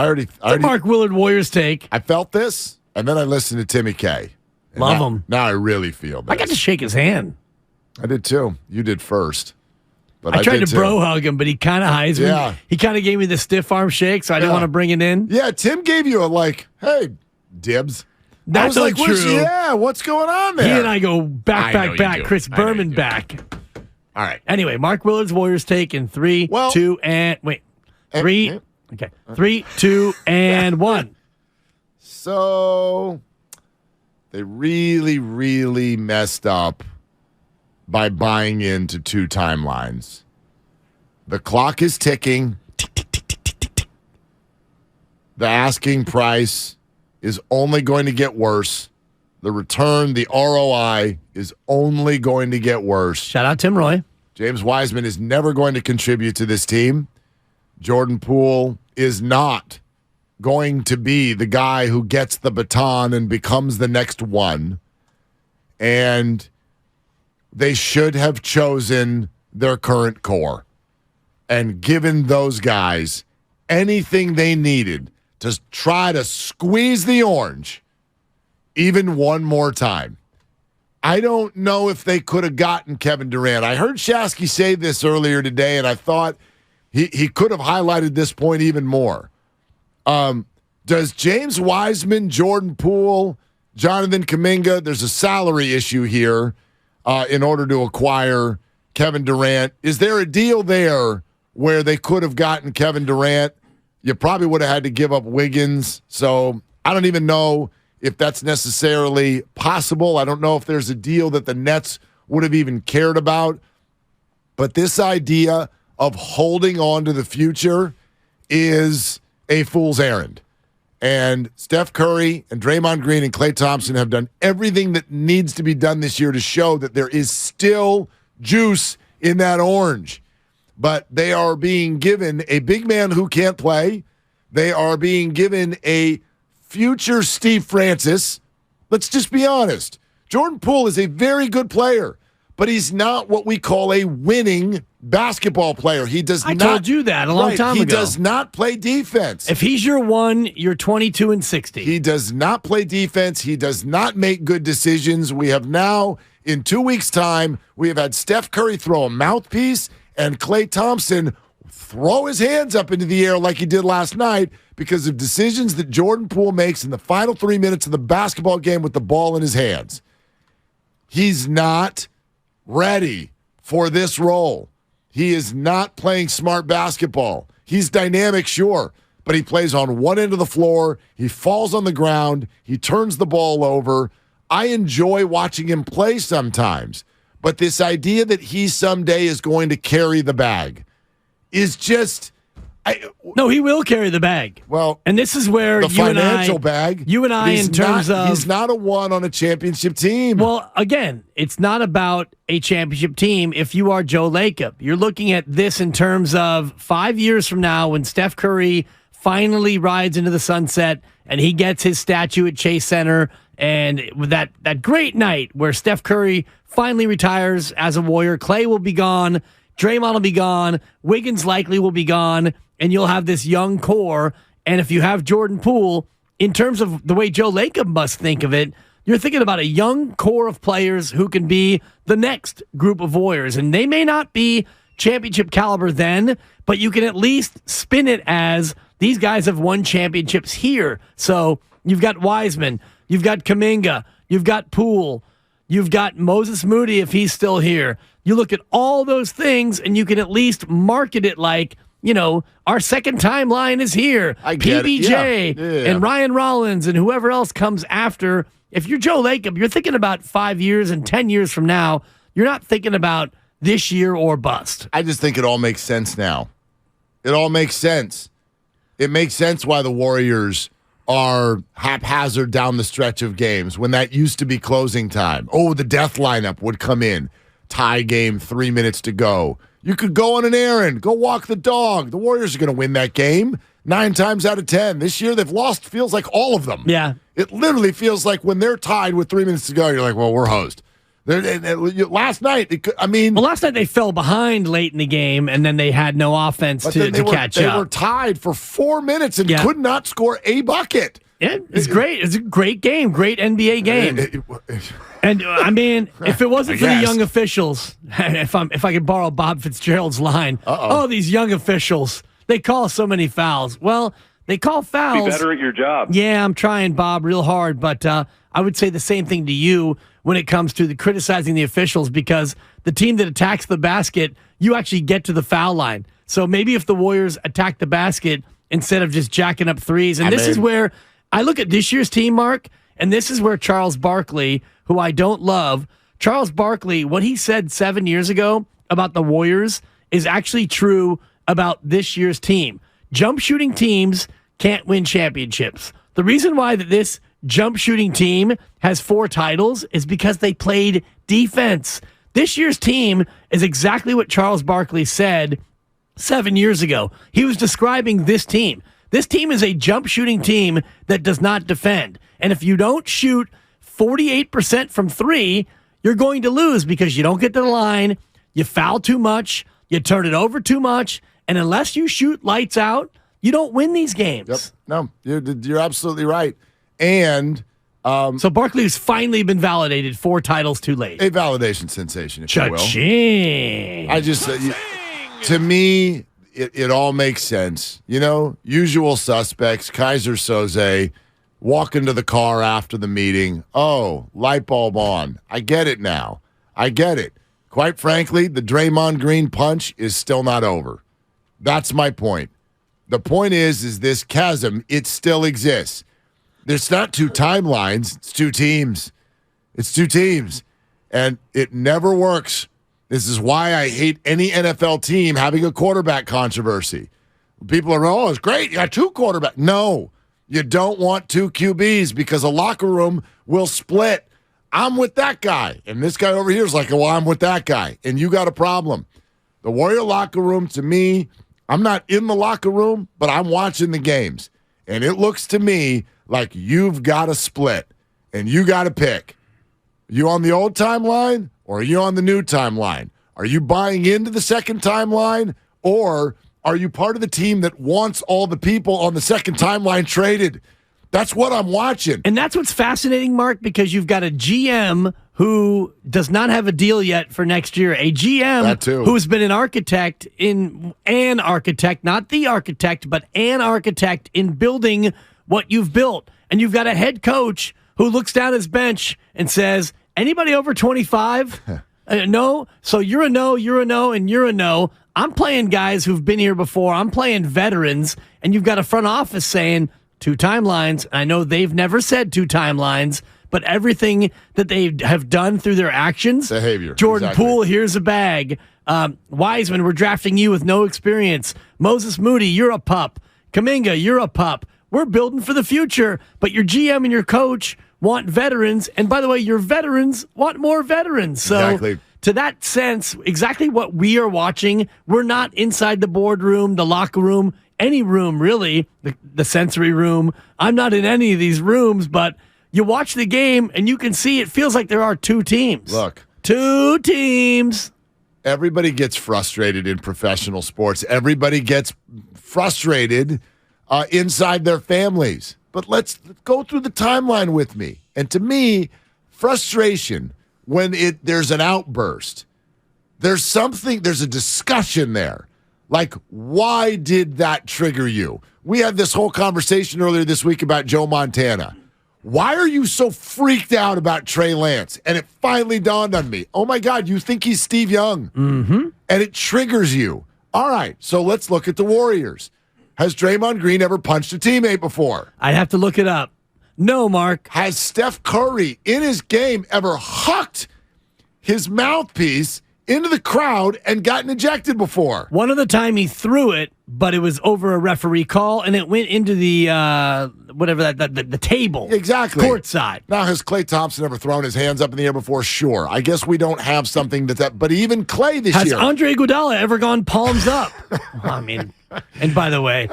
The Mark Willard Warriors take. I felt this, and then I listened to Timmy K. Love him. Now I really feel this. I got to shake his hand. I did too. You did first. But I tried to bro hug him, but he kind of hides me. Yeah. He kind of gave me the stiff arm shake, so I didn't want to bring it in. Yeah, Tim gave you a hey, Dibs. That's I was true. What's going on there? He and I go back. Chris Berman back. All right. Anyway, Mark Willard's Warriors take in 3, 2, and wait. 3. Okay. 3, 2, and 1. So they really, really messed up by buying into 2 timelines. The clock is ticking. The asking price is only going to get worse. The return, the ROI, is only going to get worse. Shout out Tim Roy. James Wiseman is never going to contribute to this team. Jordan Poole is not going to be the guy who gets the baton and becomes the next one. And they should have chosen their current core and given those guys anything they needed to try to squeeze the orange even one more time. I don't know if they could have gotten Kevin Durant. I heard Shasky say this earlier today, and I thought he could have highlighted this point even more. Does James Wiseman, Jordan Poole, Jonathan Kuminga, there's a salary issue here in order to acquire Kevin Durant. Is there a deal there where they could have gotten Kevin Durant? You probably would have had to give up Wiggins. So I don't even know if that's necessarily possible. I don't know if there's a deal that the Nets would have even cared about. But this idea of holding on to the future is a fool's errand. And Steph Curry and Draymond Green and Klay Thompson have done everything that needs to be done this year to show that there is still juice in that orange. But they are being given a big man who can't play. They are being given a future Steve Francis. Let's just be honest. Jordan Poole is a very good player, but he's not what we call a winning basketball player. He does not. I told you that a long time ago. He does not play defense. If he's your one, you're 22-60. He does not play defense. He does not make good decisions. We have now, in 2 weeks' time, we have had Steph Curry throw a mouthpiece and Klay Thompson throw his hands up into the air like he did last night because of decisions that Jordan Poole makes in the final 3 minutes of the basketball game with the ball in his hands. He's not ready for this role. He is not playing smart basketball. He's dynamic, sure, but he plays on one end of the floor. He falls on the ground. He turns the ball over. I enjoy watching him play sometimes, but this idea that he someday is going to carry the bag is just... No, he will carry the bag. Well, and this is where the financial bag. You and I, in terms of... He's not a one on a championship team. Well, again, it's not about a championship team if you are Joe Lacob. You're looking at this in terms of 5 years from now when Steph Curry finally rides into the sunset and he gets his statue at Chase Center, and with that great night where Steph Curry finally retires as a Warrior, Klay will be gone, Draymond will be gone, Wiggins likely will be gone, and you'll have this young core. And if you have Jordan Poole, in terms of the way Joe Lacob must think of it, you're thinking about a young core of players who can be the next group of Warriors. And they may not be championship caliber then, but you can at least spin it as these guys have won championships here. So you've got Wiseman, you've got Kuminga, you've got Poole, you've got Moses Moody if he's still here. You look at all those things and you can at least market it like, you know, our second timeline is here. PBJ and Ryan Rollins and whoever else comes after. If you're Joe Lacob, you're thinking about 5 years and 10 years from now. You're not thinking about this year or bust. I just think it all makes sense now. It all makes sense. It makes sense why the Warriors are haphazard down the stretch of games when that used to be closing time. Oh, the death lineup would come in. Tie game, 3 minutes to go. You could go on an errand, go walk the dog. The Warriors are going to win that game 9 times out of 10. This year they've lost, feels like all of them. Yeah. It literally feels like when they're tied with 3 minutes to go, you're like, well, we're hosed. Last night, last night they fell behind late in the game, and then they had no offense to catch up. They were tied for 4 minutes and could not score a bucket. Yeah, it's great. It's a great game, great NBA game. And if it wasn't for the young officials, if I could borrow Bob Fitzgerald's line, these young officials, they call so many fouls. Well, they call fouls. Be better at your job. Yeah, I'm trying, Bob, real hard, but I would say the same thing to you when it comes to criticizing the officials, because the team that attacks the basket, you actually get to the foul line. So maybe if the Warriors attack the basket instead of just jacking up threes, and this is where I look at this year's team, Mark, and this is where Charles Barkley, who I don't love, Charles Barkley, what he said 7 years ago about the Warriors is actually true about this year's team. Jump shooting teams can't win championships. The reason why that this jump shooting team has 4 titles is because they played defense. This year's team is exactly what Charles Barkley said 7 years ago. He was describing this team. This team is a jump shooting team that does not defend. And if you don't shoot 48% from 3, you're going to lose because you don't get to the line, you foul too much, you turn it over too much, and unless you shoot lights out, you don't win these games. Yep. No, you're absolutely right. And so Barkley's finally been validated 4 titles too late. A validation sensation, if you will. Cha-ching. I just, to me, it all makes sense. Usual suspects, Kaiser Soze, walk into the car after the meeting. Oh, light bulb on. I get it now. I get it. Quite frankly, the Draymond Green punch is still not over. That's my point. The point is this chasm, it still exists. There's not 2 timelines. It's 2 teams. It's 2 teams. And it never works. This is why I hate any NFL team having a quarterback controversy. People are, it's great. You got 2 quarterbacks. No, you don't want 2 QBs because a locker room will split. I'm with that guy. And this guy over here is like, well, I'm with that guy. And you got a problem. The Warrior locker room, to me, I'm not in the locker room, but I'm watching the games. And it looks to me like you've got to split, and you got to pick. Are you on the old timeline, or are you on the new timeline? Are you buying into the second timeline, or are you part of the team that wants all the people on the second timeline traded? That's what I'm watching. And that's what's fascinating, Mark, because you've got a GM who does not have a deal yet for next year. A GM who's been an architect, not the architect, but an architect in building what you've built. And you've got a head coach who looks down his bench and says, anybody over 25? No. So you're a no, and you're a no. I'm playing guys who've been here before. I'm playing veterans. And you've got a front office saying 2 timelines. I know they've never said 2 timelines, but everything that they have done through their actions. Behavior. Jordan Poole, here's a bag. Wiseman, we're drafting you with no experience. Moses Moody, you're a pup. Kuminga, you're a pup. We're building for the future, but your GM and your coach want veterans. And by the way, your veterans want more veterans. So to that sense, exactly what we are watching, we're not inside the boardroom, the locker room, any room really, the sensory room. I'm not in any of these rooms, but you watch the game and you can see it feels like there are 2 teams. Look. 2 teams. Everybody gets frustrated in professional sports. Everybody gets frustrated inside their families. But let's go through the timeline with me. And to me, frustration when there's an outburst, there's a discussion there. Like, why did that trigger you? We had this whole conversation earlier this week about Joe Montana. Why are you so freaked out about Trey Lance? And it finally dawned on me. Oh, my God, you think he's Steve Young. Mm-hmm. And it triggers you. All right, so let's look at the Warriors. Has Draymond Green ever punched a teammate before? I'd have to look it up. No, Mark. Has Steph Curry in his game ever hucked his mouthpiece into the crowd and gotten ejected before? One other time he threw it, but it was over a referee call, and it went into the the table. Exactly. Courtside. Now, has Klay Thompson ever thrown his hands up in the air before? Sure. I guess we don't have something that but even Klay this year. Has Andre Iguodala ever gone palms up? I mean, and by the way,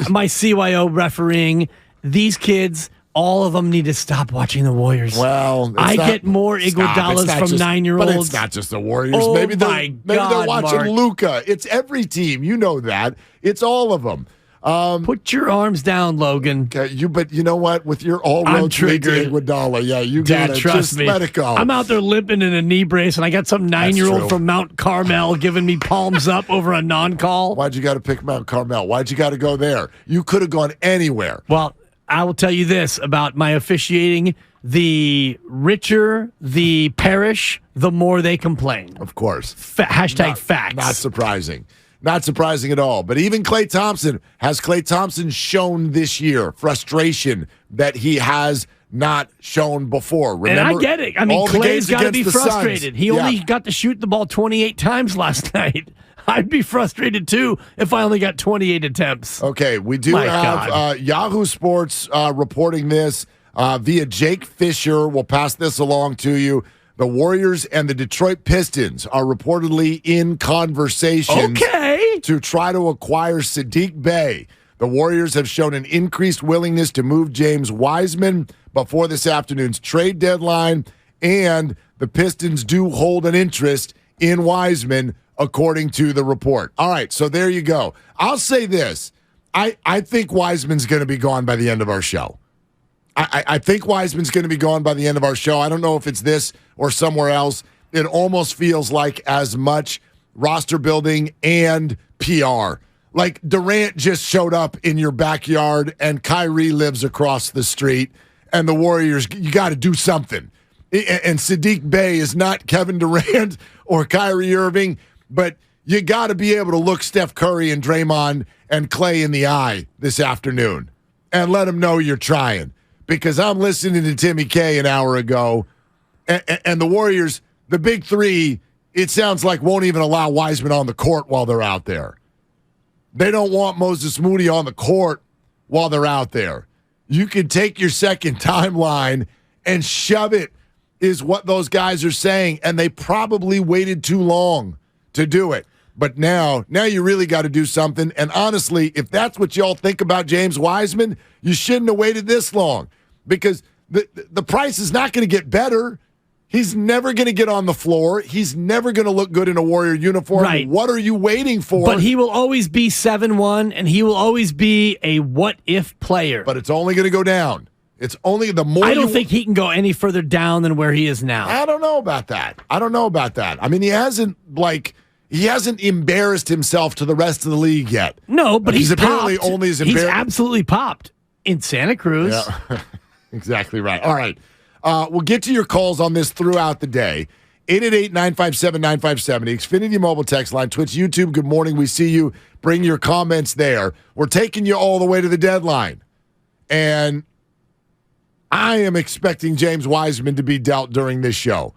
my CYO refereeing, these kids all of them need to stop watching the Warriors. Well, I get more Iguodalas from 9-year-olds. But it's not just the Warriors. Oh, maybe my God, they're watching Mark. Luka. It's every team. You know that. It's all of them. Put your arms down, Logan. Okay, but you know what? With your all-roads lead to Iguodala, you got to trust me. Let it go. I'm out there limping in a knee brace, and I got some 9-year-old from Mount Carmel giving me palms up over a non-call. Why'd you got to pick Mount Carmel? Why'd you got to go there? You could have gone anywhere. Well, I will tell you this about my officiating. The richer the parish, the more they complain. Of course. Hashtag facts. Not surprising. Not surprising at all. But even Klay Thompson, has Klay Thompson shown this year frustration that he has not shown before? Remember, and I get it. I mean, Klay's got to be frustrated. Suns. He only got to shoot the ball 28 times last night. I'd be frustrated, too, if I only got 28 attempts. Okay, we do have Yahoo Sports reporting this via Jake Fisher. We'll pass this along to you. The Warriors and the Detroit Pistons are reportedly in conversations to try to acquire Saddiq Bey. The Warriors have shown an increased willingness to move James Wiseman before this afternoon's trade deadline, and the Pistons do hold an interest in Wiseman, according to the report. All right, so there you go. I'll say this. I think Wiseman's going to be gone by the end of our show. I think Wiseman's going to be gone by the end of our show. I don't know if it's this or somewhere else. It almost feels like as much roster building and PR. Like Durant just showed up in your backyard and Kyrie lives across the street, and the Warriors, you got to do something. And Saddiq Bey is not Kevin Durant or Kyrie Irving, but you got to be able to look Steph Curry and Draymond and Klay in the eye this afternoon and let them know you're trying. Because I'm listening to Timmy K an hour ago, and the Warriors, the big three, it sounds like won't even allow Wiseman on the court while they're out there. They don't want Moses Moody on the court while they're out there. You can take your second timeline and shove it, is what those guys are saying, and they probably waited too long to do it. But now you really got to do something. And honestly, if that's what y'all think about James Wiseman, you shouldn't have waited this long. Because the price is not going to get better. He's never going to get on the floor. He's never going to look good in a Warrior uniform. Right. What are you waiting for? But he will always be 7-1, and he will always be a what-if player. But it's only going to go down. It's only the more. I don't think he can go any further down than where he is now. I don't know about that. I mean, he hasn't embarrassed himself to the rest of the league yet. No, but he's apparently popped. only as embarrassed. He's absolutely popped in Santa Cruz. Yeah. Exactly right. All right. We'll get to your calls on this throughout the day. 888-957-9570. Xfinity Mobile text line, Twitch, YouTube. Good morning. We see you. Bring your comments there. We're taking you all the way to the deadline. And I am expecting James Wiseman to be dealt during this show.